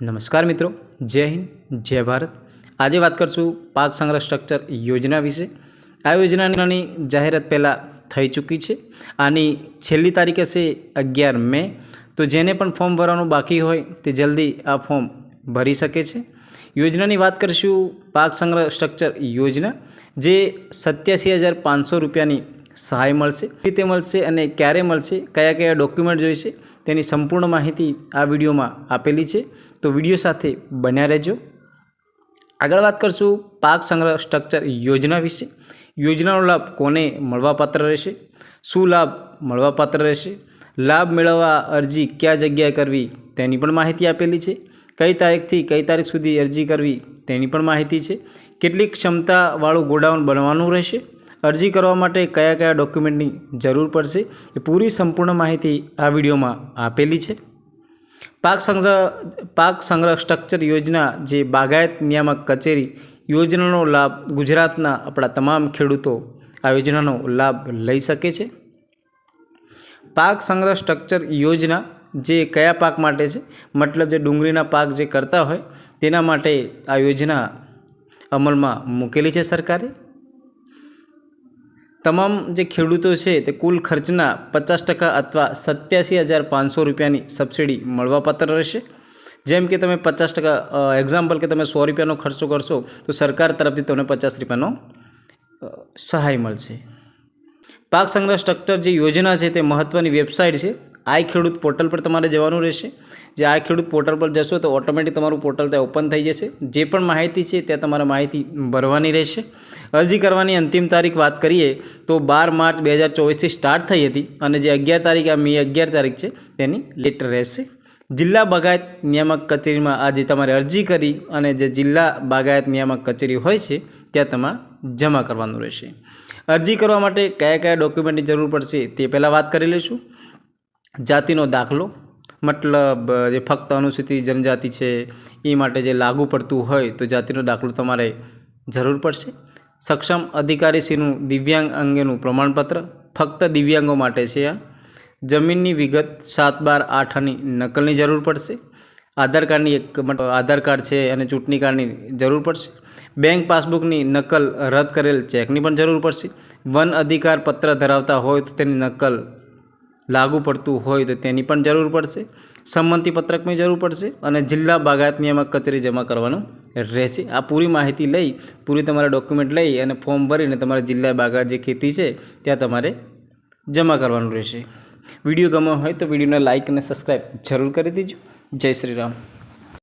નમસ્કાર મિત્રો, જય હિન્દ, જય ભારત। આજે વાત કરશું પાક સંગ્રહ સ્ટ્રક્ચર યોજના વિશે। આ યોજનાની જાહેરાત પહેલાં થઈ ચૂકી છે। આની છેલ્લી તારીખ હશે 11 મે। તો જેને પણ ફોર્મ ભરવાનું બાકી હોય તે જલ્દી આ ફોર્મ ભરી શકે છે। યોજનાની વાત કરીશું પાક સંગ્રહ સ્ટ્રક્ચર યોજના, જે 87,500 રૂપિયાની સહાય મળશે, રીતે મળશે અને ક્યારે મળશે, કયા કયા ડોક્યુમેન્ટ જોઈશે તેની સંપૂર્ણ માહિતી આ વિડીયોમાં આપેલી છે। તો વિડીયો સાથે બન્યા રહેજો। આગળ વાત કરશું પાક સંગ્રહ સ્ટ્રક્ચર યોજના વિશે। યોજનાનો લાભ કોને મળવાપાત્ર રહેશે, શું લાભ મળવાપાત્ર રહેશે, લાભ મેળવવા અરજી કયા જગ્યાએ કરવી તેની પણ માહિતી આપેલી છે। કઈ તારીખથી કઈ તારીખ સુધી અરજી કરવી તેની પણ માહિતી છે। કેટલી ક્ષમતાવાળું ગોડાઉન બનવાનું રહેશે, અરજી કરવા માટે કયા કયા ડોક્યુમેન્ટની જરૂર પડશે, એ પૂરી સંપૂર્ણ માહિતી આ વિડીયોમાં આપેલી છે। પાક સંગ્રહ સ્ટ્રક્ચર યોજના, જે બાગાયત નિયામક કચેરી યોજનાનો લાભ ગુજરાતના આપણા તમામ ખેડૂતો આ યોજનાનો લાભ લઈ શકે છે। પાક સંગ્રહ સ્ટ્રક્ચર યોજના જે કયા પાક માટે છે, મતલબ જે ડુંગળીના પાક જે કરતા હોય તેના માટે આ યોજના અમલમાં મૂકેલી છે સરકારે। તમામ જે ખેડૂતો છે તે કુલ ખર્ચના 50% અથવા 87,500 રૂપિયાની સબસિડી મળવાપાત્ર રહેશે। જેમ કે તમે 50%, એક્ઝામ્પલ કે તમે 100 રૂપિયાનો ખર્ચો કરશો તો સરકાર તરફથી તમને 50 રૂપિયાનો સહાય મળશે। પાક સંગ્રહ સ્ટ્રક્ચર જે યોજના છે તે મહત્ત્વની વેબસાઇટ છે આઈ ખેડૂત પોર્ટલ પર તમારે જવાનું રહેશે। જે આઈ ખેડૂત પોર્ટલ પર જશો તો ઓટોમેટિક તમારું પોર્ટલ ત્યાં ઓપન થઈ જશે। જે પણ માહિતી છે ત્યાં તમારે માહિતી ભરવાની રહેશે। અરજી કરવાની અંતિમ તારીખ વાત કરીએ તો 12 માર્ચ 2024થી સ્ટાર્ટ થઈ હતી અને જે 11 તારીખ મે 11 તારીખ છે તેની લેટ રહેશે। જિલ્લા બાગાયત નિયામક કચેરીમાં આજે તમારે અરજી કરી અને જે જિલ્લા બાગાયત નિયામક કચેરી હોય છે ત્યાં તમારે જમા કરવાનું રહેશે। અરજી કરવા માટે કયા કયા ડોક્યુમેન્ટની જરૂર પડશે તે પહેલાં વાત કરી લઈશું। જાતિનો દાખલો, મતલબ જે ફક્ત અનુસૂચિત જનજાતિ છે એ માટે જે લાગુ પડતું હોય તો જાતિનો દાખલો તમારે જરૂર પડશે। સક્ષમ અધિકારીશ્રીનું દિવ્યાંગ અંગેનું પ્રમાણપત્ર, ફક્ત દિવ્યાંગો માટે છે આ। જમીનની વિગત 7/12/8ની નકલની જરૂર પડશે। આધાર કાર્ડની આધાર કાર્ડ છે અને ચૂંટણી કાર્ડની જરૂર પડશે। બેંક પાસબુકની નકલ, રદ કરેલ ચેકની પણ જરૂર પડશે। વન અધિકાર પત્ર ધરાવતા હોય તો તેની નકલ, લાગુ પડતું હોય તો તેની પણ જરૂર પડશે। સંમતિ પત્રકની જરૂર પડશે અને જિલ્લા બાગાયત નિયામક કચેરી જમા કરવાનું રહેશે। આ પૂરી માહિતી લઈ, પૂરી તમારા ડોક્યુમેન્ટ લઈ અને ફોર્મ ભરીને તમારે જિલ્લા બાગાયત જે ખેતી છે ત્યાં તમારે જમા કરવાનું રહેશે। વિડીયો ગમ્યો હોય તો વિડીયોને લાઇક અને સબસ્ક્રાઈબ જરૂર કરી દેજો। જય શ્રી રામ।